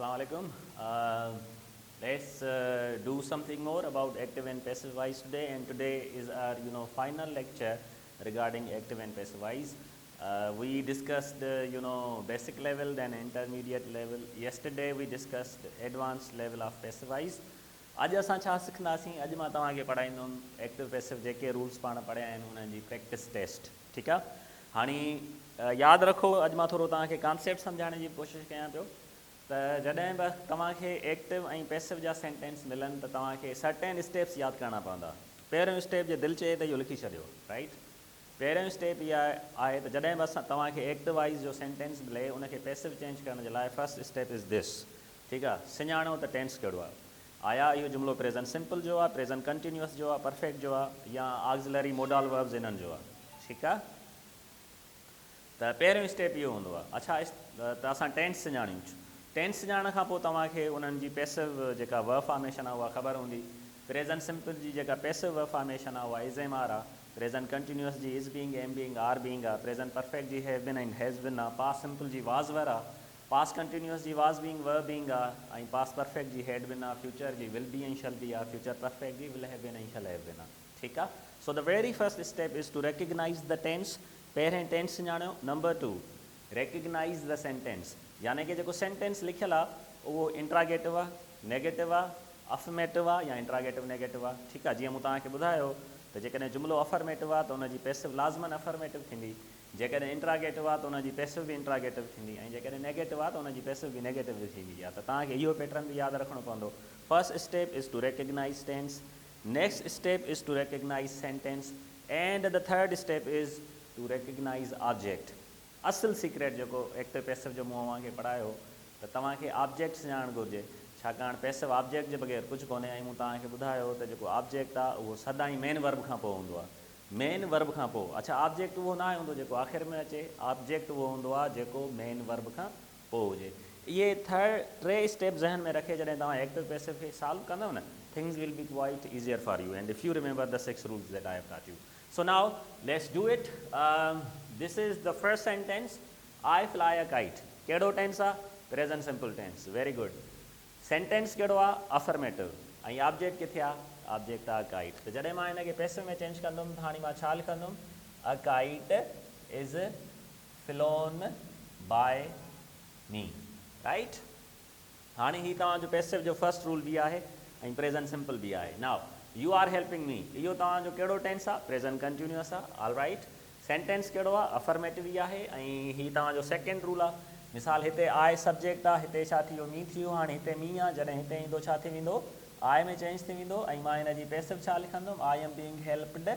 Assalamu alaikum. Let's do something more about active and passive voice today. And today is our final lecture regarding active and passive voice. We discussed basic level, then intermediate level. Yesterday we discussed advanced level of passive voice. अॼु असां छा सिखंदासीं? अॼु मां तव्हांखे पढ़ाईंदुमि active passive जेके rules पाण पढ़िया आहिनि उन्हनि जी प्रैक्टिस टेस्ट. ठीकु आहे. हाणे यादि रखो, अॼु मां थोरो तव्हांखे कॉन्सेप्ट सम्झाइण जी कोशिशि कयां पियो. त जॾहिं बि तव्हांखे एक्टिव ऐं पैसिव जा सेंटेंस मिलनि त तव्हांखे सर्टेन स्टेप्स यादि करणा पवंदा. पहिरियों स्टेप जे दिलि चए त इहो लिखी छॾियो. राइट. पहिरियों स्टेप इहा आहे त जॾहिं बि तव्हांखे एक्टिव वाइज़ जो सेंटेंस मिले उनखे पैसिव चेंज करण जे लाइ फस्ट स्टेप इज़ दिस. ठीकु आहे. सुञाणो त टेंस कहिड़ो आहे. आया इहो जुमिलो प्रेज़ेंट सिंपल जो आहे, प्रेज़ेंट कंटिन्यूअस जो आहे, परफेक्ट जो आहे, या ऑक्सिलरी मोडल वर्ब्स इन्हनि जो आहे. ठीकु आहे. त पहिरियों स्टेप इहो हूंदो आहे. अच्छा, त असां टेंस सुञाणियूं. टेंस सुञाणण खां पोइ तव्हांखे उन्हनि जी पैसिव जेका वर्ब फॉर्मेशन आहे उहा ख़बर हूंदी. प्रेज़ेंट सिंपल जी जेका पैसिव वर्ब फॉर्मेशन आहे उहा इज़ एम आर आहे. प्रेज़ेंट कंटिन्यूअस जी is being, am being, are being आहे. प्रेज़ेंट परफेक्ट जी have been and has been आहे. पास्ट सिंपल जी वाज़ वर आहे. पास्ट कंटिन्यूअस जी वाज़ बीइंग, वर्ब बीइंग आहे. ऐं past perfect ji had been आहे. फ्यूचर जी विल बी ऐं शल बी आहे. फ्यूचर परफेक्ट जी विल हैव बिन ऐं शल हैव बिन आहे. ठीकु आहे. So the very first step is to recognize the tense. पहिरें टेंस सुञाणियो. Number 2, recognize the sentence. यानी कि जेको सेंटेंस लिखियलु आहे उहो इंट्रागेटिव आहे, नेगेटिव आहे, अफर्मेटिव आहे या इंट्रागेटिव नेगेटिव आहे. ठीकु आहे. जीअं मूं तव्हांखे ॿुधायो त जेकॾहिं जुमिलो अफर्मेटिव आहे त उनजी पैसिव लाज़मन अफर्मेटिव थींदी. जेकॾहिं इंट्रागेटिव आहे त उनजी पैसिव बि इंट्रागेटिव थींदी. ऐं जेकॾहिं नेगेटिव आहे त उनजी पैसिव बि नेगेटिव थींदी आहे. त तव्हांखे इहो पैटर्न बि यादि रखिणो पवंदो. First step is to recognize tense. Next step is to recognize sentence. And the third step is to recognize object. असुलु सीक्रेट जेको एक्टिव पैसिव जो मूं तव्हांखे पढ़ायो त तव्हांखे ऑब्जेक्ट सुञाणणु घुरिजे. छाकाणि पैसिव ऑब्जेक्ट जे बग़ैर कुझु कोन्हे. ऐं मूं तव्हांखे ॿुधायो त जेको ऑब्जेक्ट आहे उहो सदाईं मेन वर्ब खां पोइ हूंदो आहे. मेन वर्ब खां पोइ. अच्छा, ऑब्जेक्ट उहो न हूंदो जेको आख़िर में अचे. ऑब्जेक्ट उहो हूंदो आहे जेको मेन वर्ब खां पोइ हुजे. इहे टे स्टेप ज़हन में रखे जॾहिं तव्हां एक्टिव पैसिव खे सॉल्व कंदव न, things will be quite easier for you. And if you remember the 6 rules that I have taught you. So now let's do it. This is the first sentence. I fly a kite. कहिड़ो tense आहे? Present simple tense. Very good. Sentence कहिड़ो आहे? Affirmative. ऐं object किथे आहे? Object आहे kite. त जॾहिं मां हिनखे पैसिव में चेंज कंदुमि त हाणे मां छा लिखंदुमि? A kite is flown by me. Right. हाणे ही तव्हांजो पैसिव जो फर्स्ट रूल बि आहे ऐं प्रेज़ेंट सिंपल बि आहे. Now you are helping me. इहो तव्हांजो कहिड़ो टेंस आहे? प्रेज़ेंट कंटिन्यूअस आहे. All right. सेंटेंस कहिड़ो आहे? अफर्मेटिव ई आहे. ऐं ही तव्हांजो सेकेंड रूल आहे. मिसाल हिते आई सब्जेक्ट आहे, हिते छा थी वियो? मी थी वियो. हाणे हिते मी आहे. जॾहिं हिते ईंदो छा थी वेंदो? आई में चेंज थी वेंदो. ऐं मां हिन जी पैसिव छा लिखंदुमि? I am being helped.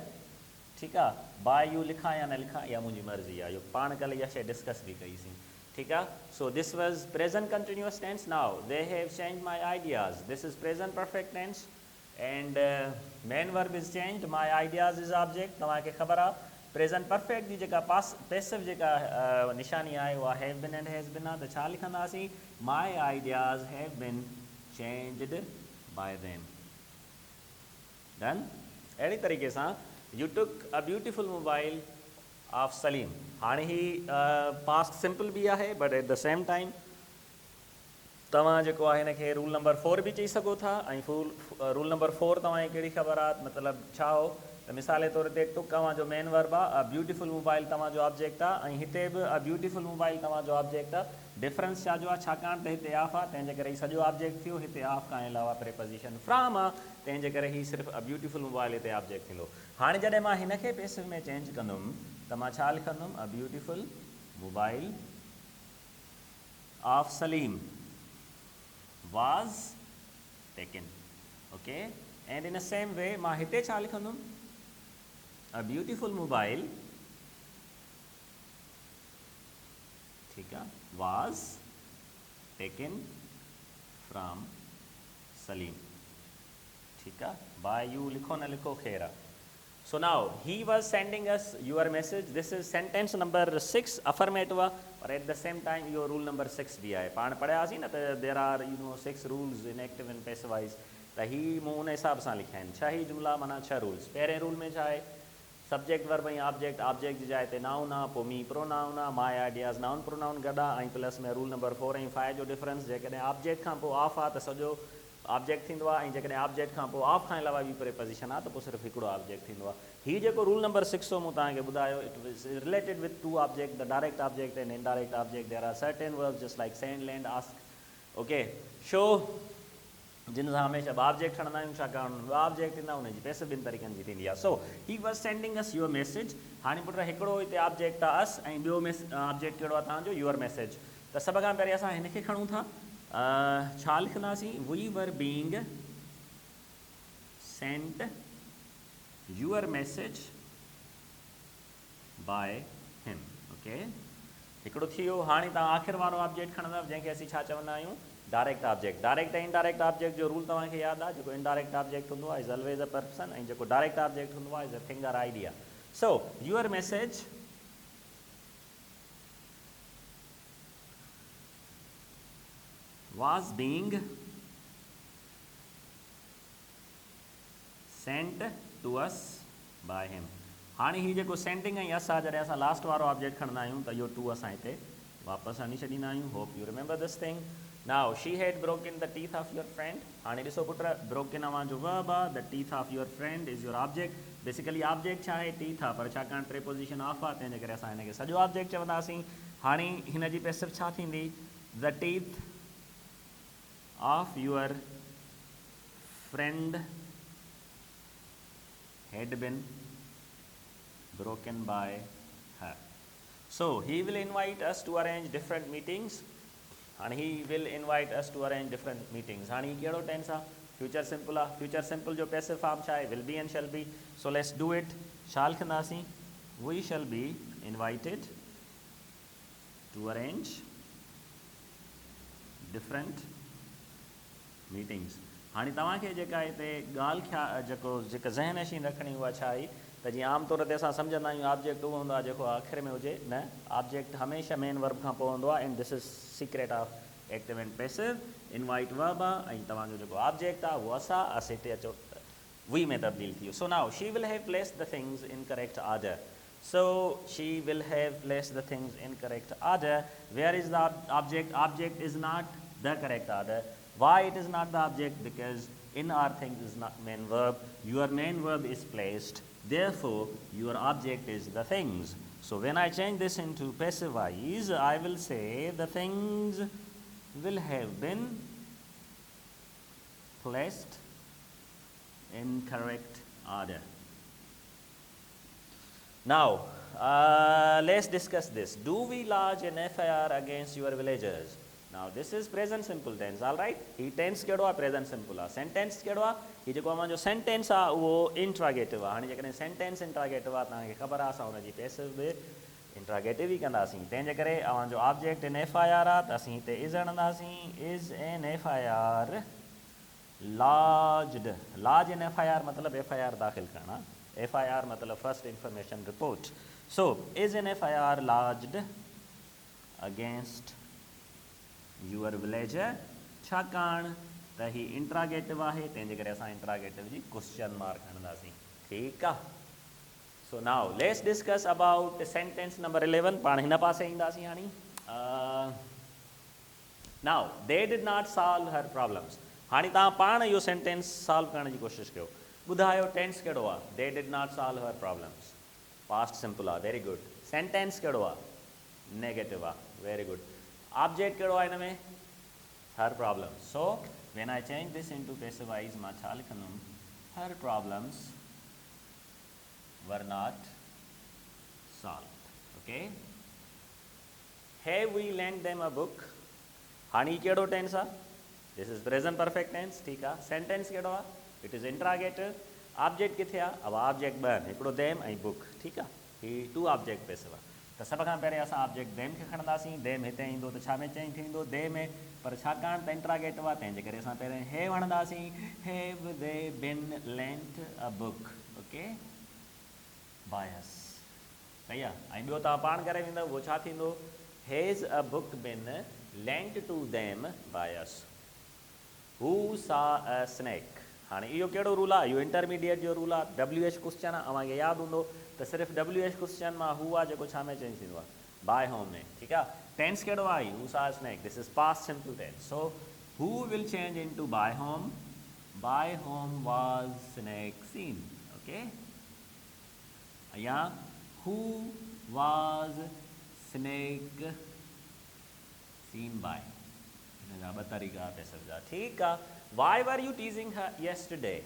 ठीकु आहे. बाय यू लिखां या न लिखां इहा मुंहिंजी मर्ज़ी आहे. इहो पाण कल्ह इहा शइ डिस्कस बि कईसीं. ठीकु आहे. So this was present continuous tense. Now they have change my ideas. This is present perfect tense and main verb is change. My ideas is object. तव्हांखे ख़बर आहे प्रेज़ेंट परफेक्ट जी जेका पैसिव जेका निशानी आहे उहा have been and has been आहे. त छा लिखंदासीं? My ideas have been changed by them. Done. अहिड़ी तरीक़े सां you took a beautiful mobile of Salim. हाणे ही पास्ट सिंपल बि आहे but at the same time तव्हां जेको आहे हिनखे रूल नंबर 4 बि चई सघो था. ऐं रूल नंबर 4 तव्हांखे कहिड़ी ख़बर आहे? मतिलबु छा हो त मिसाल जे तौर ते टुक तव्हांजो मेन वर्ब आहे. अ ब्यूटिफुल मोबाइल तव्हांजो ऑब्जेक्ट आहे. ऐं हिते बि अ ब्यूटिफुल मोबाइल तव्हांजो ऑब्जेक्ट आहे. डिफरेंस छा जो आहे? छाकाणि त हिते ऑफ आहे तंहिंजे करे ही सॼो ऑब्जेक्ट थियो. हिते ऑफ खां अलावा प्रीपोजिशन फ्रॉम आहे तंहिंजे करे ही सिर्फ़ु अ ब्यूटिफुल मोबाइल हिते ऑब्जेक्ट थींदो. हाणे जॾहिं मां हिनखे पैसिव में चेंज कंदुमि त मां छा लिखंदुमि? A beautiful mobile of Salim was taken. Okay. And in the same way मां हिते छा लिखंदुमि? A beautiful mobile, ठीकु आहे, was taken from Salim. ठीकु आहे. by you लिखो न लिखो ख़ैर आहे. So now he was sending us your message. This is sentence number 6 affirmative, but at the same time your rule number 6 भी आहे. पाण पढ़ियासीं न त there are 6 rules in active and passive voice. त ही मूं उन हिसाब सां लिखिया आहिनि. 6 ही जुमिला माना 6 रूल्स. पहिरें रूल में छा आहे? सब्जेक्ट वर्ब ऐं ऑब्जेक्ट, ऑब्जेक्ट जी जाइ ते नाउन आहे, पोइ मी प्रोनाउन आहे, माई आइडियाज़ नाउन प्रोनाउन गॾु आहे, ऐं प्लस में रूल नंबर 4 ऐं 5 जो डिफरेंस, जेकॾहिं ऑब्जेक्ट खां पोइ ऑफ आहे त सॼो ऑब्जेक्ट थींदो आहे, ऐं जेकॾहिं ऑब्जेक्ट खां पोइ ऑफ खां अलावा ॿी प्रीपोजिशन आहे त पोइ सिर्फ़ु हिकिड़ो ऑब्जेक्ट थींदो आहे। हीउ जेको रूल नंबर 6 मूं तव्हांखे ॿुधायो, it is related with to object, the direct object and indirect object. There are certain verbs just like send, lend, ask, okay, show, जिन सां हमेशह ऑब्जेक्ट खणंदा आहियूं, छाकाणि ऑब्जेक्ट ईंदा उनजी पैसिव ॿिनि तरीक़नि जी थींदी आहे। So he was sending us your message. हाणे पुट हिकिड़ो हिते ऑब्जेक्ट आहे अस, ऐं ॿियो ऑब्जेक्ट कहिड़ो आहे तव्हांजो, योर मैसेज। त सभ खां पहिरीं असां हिनखे खणूं था, छा लिखंदासीं, we were being sent your message by him, okay, हिकिड़ो थी वियो। हाणे तव्हां आख़िर वारो ऑब्जेक्ट खणंदा, जंहिंखे असीं छा चवंदा आहियूं, डायरेक्ट ऑब्जेक्ट। डायरेक्ट ऐं इनडायरेक्ट ऑब्जेक्ट जो रूल तव्हांखे यादि आहे, जेको इनडायरेक्ट ऑब्जेक्ट हूंदो आहे इज़ ऑलवेज अ पर्सन, ऐं जेको डायरेक्ट ऑब्जेक्ट हूंदो आहे इज़ अ थिंग और idea. So your message was being sent to us by him। हाणे ही जेको सेंडिंग ऐं अस आहे, जॾहिं असां लास्ट वारो ऑब्जेक्ट खणंदा आहियूं त इहो टू असां हिते वापसि आणे छॾींदा आहियूं। Hope you remember this thing. Now she had broken the teeth of your friend. हाणे ॾिसो पुट, ब्रोकन अवांजो वर्ब आहे, the teeth of your friend is your object. Basically object छा आहे, टीथ आहे, पर छाकाणि प्रीपोजिशन ऑफ आहे तंहिंजे करे असां हिनखे सॼो ऑब्जेक्ट चवंदासीं। हाणे हिन जी पैसिव छा थींदी, the teeth of your friend had been broken by her। So he will invite us to arrange different meetings, and he will invite us to arrange different meetings। हाणे ही कहिड़ो टेंस आहे, फ्यूचर सिंपल आहे। Future simple जो passive form छा आहे, will be and shall be। So let's do it। छा लिखंदासीं, we shall be invited to arrange different meetings. हाणे तव्हांखे जेका हिते ॻाल्हि जेका ज़हन नशीं रखणी उहा छा आहे, त जीअं आमतौर ते असां सम्झंदा आहियूं ऑब्जेक्ट उहो हूंदो आहे जेको आख़िर में हुजे, न, ऑब्जेक्ट हमेशह मेन वर्ब खां पोइ हूंदो आहे, and this is secret of active and passive. Invite verb आहे, ऐं तव्हांजो जेको ऑब्जेक्ट आहे उहो अस हिते अचो वी में तब्दील थी वियो। So now she will have placed the things in correct order. So she will have placed the things in correct order। Where is the object? Object is not the correct order। Why it is not the object? Because in our things is not main verb. Your main verb is placed, therefore your object is the things। So when I change this into passive voice, I will say the things will have been placed in correct order। Now let's discuss this। Do we lodge an FIR against your villagers? Now this is present simple tense, all right। ही tense कहिड़ो आहे, present simple आहे। Sentence कहिड़ो आहे, ही जेको असांजो sentence आहे उहो इंट्रागेटिव आहे। हाणे जेकॾहिं सेंटेंस इंट्रागेटिव आहे, तव्हांखे ख़बर आहे असां हुनजी पैसिव बि इंट्रागेटिव ई कंदासीं। तंहिंजे करे अवांजो ऑब्जेक्ट इन FIR आहे, त असीं हिते इज़ हणंदासीं, is an FIR lodged। Lodge in FIR मतिलबु FIR दाख़िल करणु, FIR मतिलबु first information report. So is an FIR lodged against your villager। छाकाणि त ही इंट्रागेटिव आहे, तंहिंजे करे असां इंट्रागेटिव जी क्वेश्चन मार्क हणंदासीं, ठीकु आहे। सो now let's discuss about sentence number 11। पाण हिन पासे ईंदासीं। हाणे now they did not solve हर प्रॉब्लम्स। हाणे तव्हां पाण इहो सेंटेंस सॉल्व करण जी कोशिशि कयो। ॿुधायो टेंस कहिड़ो आहे, दे डिड नॉट सॉल्व हर प्रॉब्लम्स, पास्ट सिंपल आहे, वेरी गुड। सेंटेंस कहिड़ो आहे, नेगेटिव आहे, वेरी गुड। ऑब्जेक्ट कहिड़ो आहे हिन में, her problems. So when I change this into passive voice, मां छा लिखंदुमि, her problems were not solved. Okay, have we lent them a book. हाणे ही कहिड़ो टेंस आहे, this is present perfect tense, ठीकु आहे। सेंटेंस कहिड़ो आहे, इट इज़ इंट्रागेटिव। ऑब्जेक्ट किथे आहे, अब ऑब्जेक्ट ॿ आहिनि, हिकिड़ो देम ऐं बुक, ठीकु आहे। ही टू ऑब्जेक्ट पैसिव आहे। त सभ खां पहिरीं असां ऑब्जेक्ट देम खे खणंदासीं। देम हिते ईंदो त छा में चेंज थींदो, दे में, पर छाकाणि त इंट्रागेटिव आहे तंहिंजे करे असां पहिरियों हैव हणंदासीं। Have they been lent a book, okay, by us, सही आहे। ऐं ॿियो तव्हां पाण करे वेंदव, उहो छा थींदो, has a book been lent to them by us. Who saw a snack. हाणे इहो कहिड़ो रूल आहे, इहो इंटरमीडिएट जो रूल आहे, WH क्वेश्चन आहे, अव्हांखे यादि हूंदो त सिर्फ़ु WH क्वेश्चन मां हू आहे जेको छा में चेंज थींदो आहे, बाय होम में, ठीकु आहे। टेंस कहिड़ो आहे, who saw snake, this is past simple tense, so who will change in to by whom was snake seen, okay, या who was snake scene by, हिन जा ॿ तरीक़ा पैसिव जा, ठीकु आहे। Why were you teasing her yesterday?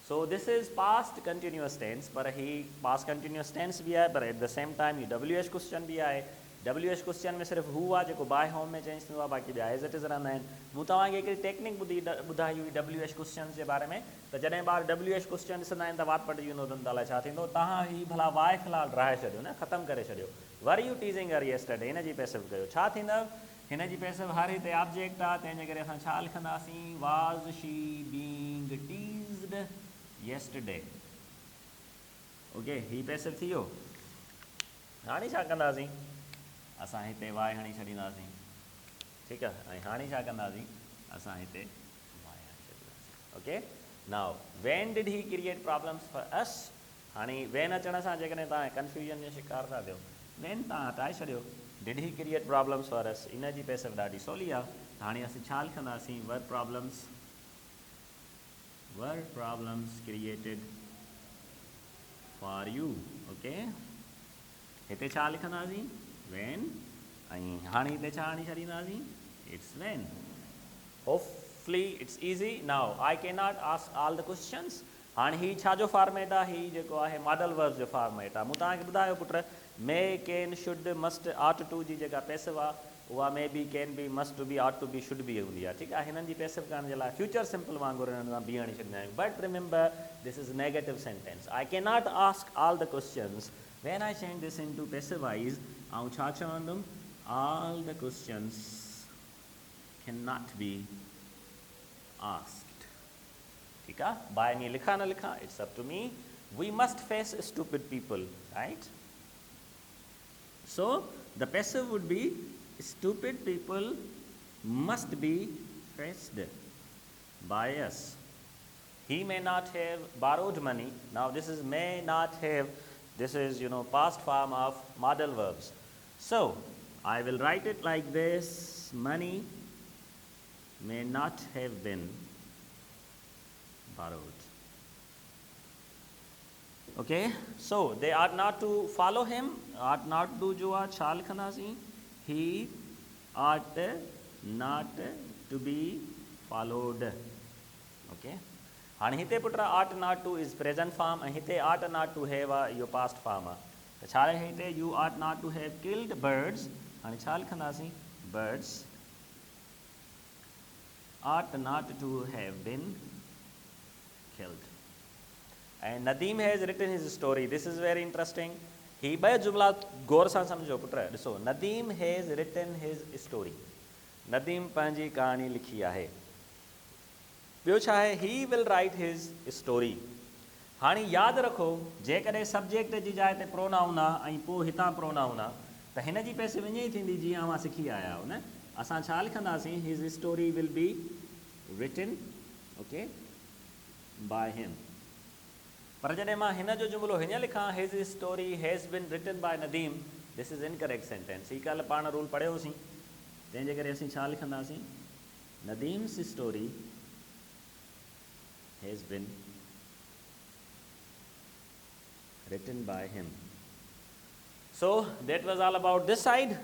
So this is past continuous tense, पर ही past continuous tense भी आहे, पर at the same time ही WH क्वेश्चन भी आहे। WH क्वेश्चन में सिर्फ़ु हू आहे जेको बाय होम में चेंज थींदो आहे, बाक़ी ॿिया एज़ इट इज़ रहंदा आहिनि। मूं तव्हांखे हिकिड़ी टेक्निक ॿुधाई हुई WH क्वेश्चन जे बारे में, त जॾहिं ॿार WH क्वेश्चन ॾिसंदा आहिनि त वाट पटिजी वेंदो अथनि त अलाए छा थींदो, तव्हां ही भला वाए फ़िलहाल रहाए छॾियो न, ख़तमु करे छॾियो। वर यू टीज़िंग हर yesterday, हिन जी पैसिव कयो, छा थींदव, हिन जी पैसिव हर हिते ऑब्जेक्ट आहे, तंहिंजे करे असां छा लिखंदासीं, वाज़ शी बीइंग टीज़्ड yesterday, ओके, ही पैसिव थी वियो। हाणे छा कंदासीं, असां हिते वाए हणी छॾींदासीं, ठीकु आहे, ऐं हाणे छा कंदासीं, असां हिते वाए हणी छॾींदासीं, okay. Now when did he create problems for us, हाणे व्हेन अचण सां जेकॾहिं तव्हां कंफ्यूजन जो शिकार था थियो, व्हेन तव्हां हटाए छॾियो, did he create problems for us, इन जी पैसिव ॾाढी सवली आहे। हाणे असीं छा लिखंदासीं, वर problems created for U, okay, हिते छा लिखंदासीं, व्हेन, ऐं हाणे हिते छा हणी छॾींदासीं, it's when. Hopefully it's easy. Now I can not ask all the questions, हाणे ही छा जो फॉर्मेट आहे, ही जेको आहे मॉडल वर्ब्स जो फॉर्मेट आहे। मूं तव्हांखे ॿुधायो put, may, can, should, must, ought to जी जेका पैसिव आहे उहा may be, can be, must be, ought to be, should be हूंदी आहे, ठीकु आहे। हिननि जी पैसिव करण जे लाइ फ्यूचर सिंपल वांगुरु हिननि सां बी हणी छॾींदा आहियूं, but remember this is negative sentence, I can not ask all the questions, when I change this in to passivize, ऐं छा चवंदुमि, all the questions can not be asked, ठीकु आहे। बाय मी लिखा न लिखा, it's up to me, we must face stupid people, right. So the passive would be, stupid people must be faced by us. He may not have borrowed money. Now this is may not have, this is past form of modal verbs. So I will write it like this, money may not have been borrowed. Okay, so they ought not to follow him, ought not to जो आहे छा लिखंदासीं, he ought not to be followed, okay। हाणे हिते पुट ought not to is present form, ऐं हिते ought not to have आहे इहो past form आहे, त छा आहे हिते, you ought not to have killed birds, हाणे छा लिखंदासीं, birds ought not to have been killed. And Nadeem has written his story. This is very interesting. ही ॿ जुमला गौर सां सम्झो पुट, ॾिसो, Nadeem has written his story. Nadeem पंहिंजी कहाणी लिखी आहे। ॿियो छा आहे, he will write his story. हाणे यादि रखो, जेकॾहिं सब्जेक्ट जी जाइ ते प्रोनाउन आहे ऐं पोइ हितां प्रोनाउन आहे, त हिन जी पैसिव ईअं ई थींदी जीअं अवां सिखी आया आहियो न। असां छा लिखंदासीं, his story will be written, okay, by him. पर जॾहिं मां हिन जो जुमिलो हीअं लिखां, his story has been written by Nadeem, this is incorrect sentence. ही कल्ह पाण रूल पढ़ियोसीं, तंहिंजे करे असीं छा लिखंदासीं, Nadeem's story has been written by him. So that was all about this side.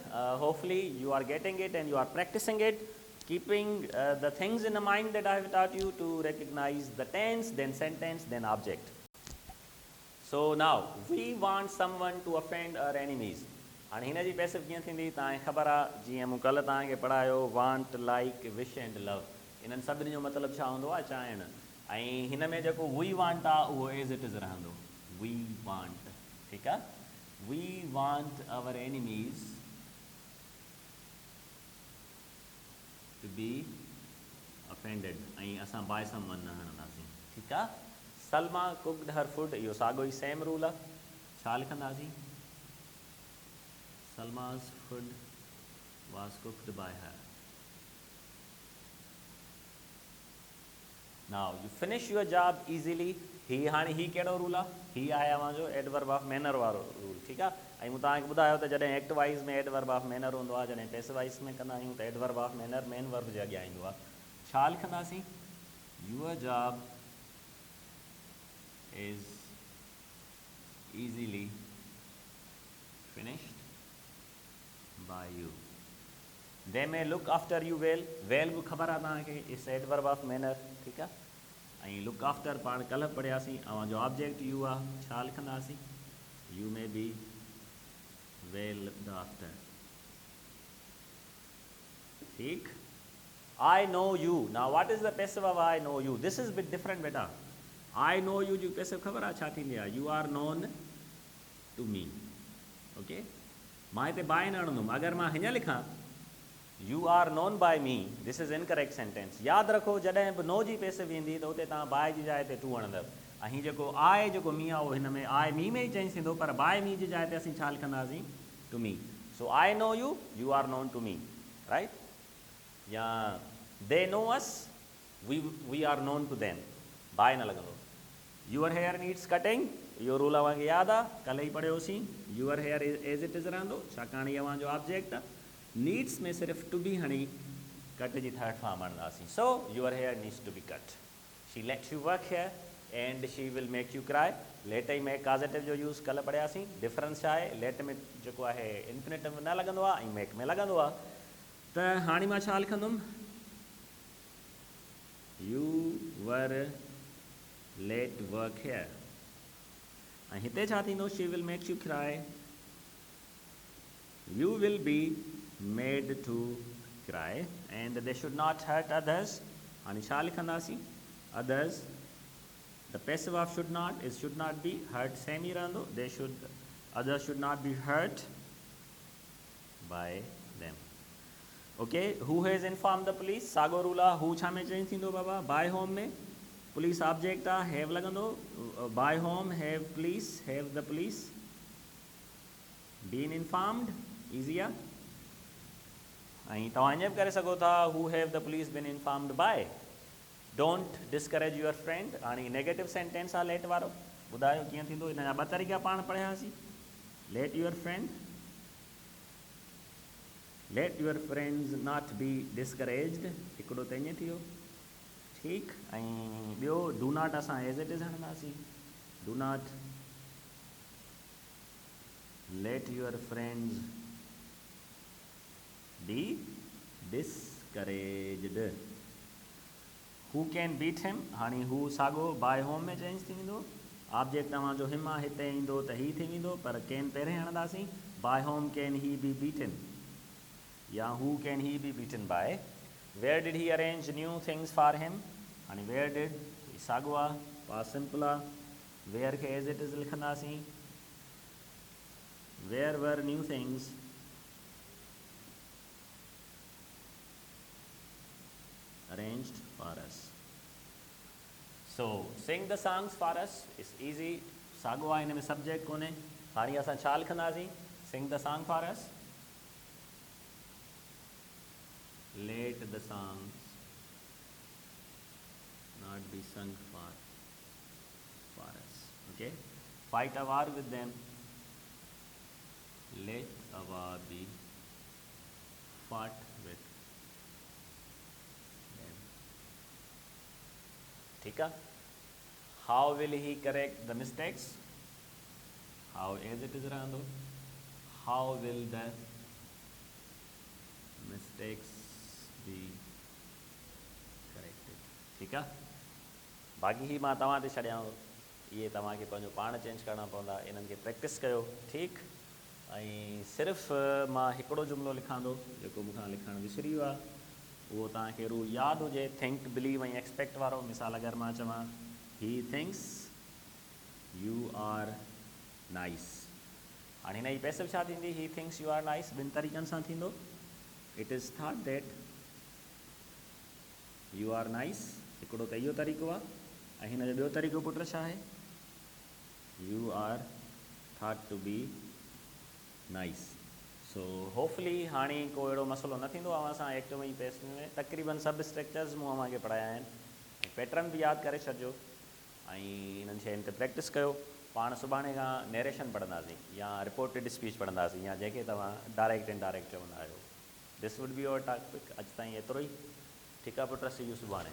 Hopefully you are getting it and you are practicing it, keeping the things in the mind that I have taught you to recognize the tense, then sentence, then object. So now we want someone to offend our enemies. हाणे हिन जी passive कीअं थींदी, तव्हांखे ख़बर आहे, जीअं मूं कल्ह तव्हांखे पढ़ायो, want, like, wish and love, इन्हनि सभिनी जो मतिलबु छा हूंदो आहे, चाहिण। ऐं हिन में जेको we want आहे उहो एज़ इट इज़ रहंदो, we want, ठीकु आहे। we want our enemies to be offended, ऐं असां by someone न हणंदासीं, ठीकु आहे। Salma cooked her food, इहो साॻियो ई सेम रूल आहे, छा लिखंदासीं, Salma's food was cooked by her. Now you finish your job easily. ही हाणे ही कहिड़ो रूल आहे, ही आहे अव्हांजो एडवर्ब ऑफ मैनर वारो रूल, ठीकु आहे। ऐं मूं तव्हांखे ॿुधायो त जॾहिं एक्ट वाइज़ में एडवर्ब ऑफ मैनर हूंदो आहे, जॾहिं पैसिव वाइज़ में कंदा आहियूं त adverb of manner main verb जे अॻियां ईंदो आहे। छा लिखंदासीं? Your job is easily finished by you. They may look after you well. Well भी ख़बर आहे तव्हांखे, इट्स एडवर्ब ऑफ मैनर, ठीकु आहे। ऐं लुक आफ्टर पाण कल्ह पढ़ियासीं, अवांजो ऑब्जेक्ट यू आहे, छा लिखंदासीं? You may be well looked after, ठीकु। I know you. Now what is the passive of I know you? This is bit different बेटा। I know you जो passive ख़बर आहे छा थींदी आहे? You are known to me. Okay? मां हिते by न आणंदुमि। अगरि मां हीअं लिखां You are known by me, this is incorrect sentence। यादि रखो जॾहिं बि no जी passive ईंदी त उते तव्हां by जी जाइ ते to आणंदव। ऐं हीउ जेको I जेको मी आहे उहो हिन में I me में ई चेंज थींदो, पर by me जी जाइ ते असीं छा लिखंदासीं? To me। So I know you, you are known to me, right? या they know us, we are known to them, by न लॻंदो। Your hair needs cutting, इहो रूल अव्हांखे यादि आहे, कल्ह ई पढ़ियोसीं। Your hair as it is रहंदो, छाकाणि हीअ अव्हांजो ऑब्जेक्ट आहे। नीड्स में सिर्फ़ु टू बी हणी कट जी थर्ड फॉर्म आणंदासीं। So your hair needs to be cut. She lets you work hard and she will make you cry. Let ई मेक काज़ेटिव जो यूज़ कल्ह पढ़ियासीं। डिफरेंस छा आहे? लेट में जेको आहे इंफिनिटिव न लॻंदो आहे ऐं मेक में लॻंदो आहे। त हाणे मां छा लिखंदुमि? You were let work hard. ऐं हिते छा थींदो? She will make you cry, you will be made to cry and they should not hurt others। हाणे छा लिखंदासीं? others, the passive of should not is should not be, hurt same ही रहंदो। they should, others should not be hurt by them। okay, who has informed the police? Sago rule आहे। who छा में change थींदो बाबा? by home में। police object आहे, have लॻंदो। by home have police, have the police been informed, easy आहे। ऐं तव्हां ईअं बि करे सघो था who have the police been informed by. Don't discourage your friend. हाणे नेगेटिव सेंटेंस आहे लेट वारो, ॿुधायो कीअं थींदो? हिन जा ॿ तरीक़ा पाण पढ़ियासीं। Let your friend, let your friends not be discouraged, हिकिड़ो त ईअं थी वियो, ठीकु। ऐं ॿियो डू नॉट असां एज़ इट इज़ हणंदासीं। Do not let your friends be discouraged। who can beat him? हाणे हू साॻो by home में चेंज थी वेंदो। ऑब्जेक्ट तव्हांजो हिम आहे, हिते ईंदो त ही थी वेंदो, पर कैन पहिरें हणंदासीं। by whom can he be beaten, या who can he be beaten by। where did he arrange new things for him? हाणे where did साॻो आहे, past simple आहे। where खे as it is लिखंदासीं। where were new things arranged for us। so sing the songs for us is easy। साॻो आहे, हिन में subject कोन्हे। हाणे असां छा लिखंदासीं? sing the song for us, let the songs not be sung for us। okay, fight a war with them, let a war be fought with them। ठीक है। how will he correct the mistakes? how as it is रहंदो। how will the mistakes be corrected? ठीक है। बाक़ी ही मां तव्हां ते छॾियां, इहे तव्हांखे पंहिंजो पाण चेंज करणा पवंदा, इन्हनि खे प्रैक्टिस कयो, ठीकु। ऐं सिर्फ़ु मां हिकिड़ो जुमिलो लिखां थो जेको मूंखां लिखणु विसरी वियो आहे, उहो तव्हांखे रूल यादि हुजे। थिंक, बिलीव ऐं एक्सपेक्ट वारो। मिसाल अगरि मां चवां he thinks U are nice. हाणे हिन जी पैसिव छा थींदी? He thinks U are nice ॿिनि तरीक़नि सां थींदो। It is thought that you are nice, हिकिड़ो त इहो तरीक़ो आहे। ऐं हिन जो ॿियो तरीक़ो पुट छा आहे? You are thought to be nice. So hopefully हाणे को अहिड़ो मसइलो न थींदो अव्हां सां एक्टिव ऐं पैसिव में। तक़रीबन सभु स्ट्रक्चर्स मूं अव्हांखे पढ़ाया आहिनि पैटर्न भी यादि करे छॾिजो ऐं इन्हनि शयुनि ते प्रैक्टिस कयो। पाण सुभाणे खां नरेशन पढ़ंदासीं या रिपोर्टेड स्पीच पढ़ंदासीं या जंहिंखे तव्हां डायरेक्ट इनडायरेक्ट चवंदा आहियो। This would be your topic. अॼु ताईं एतिरो ई। ठीकु आहे पुट, सी यू सुभाणे।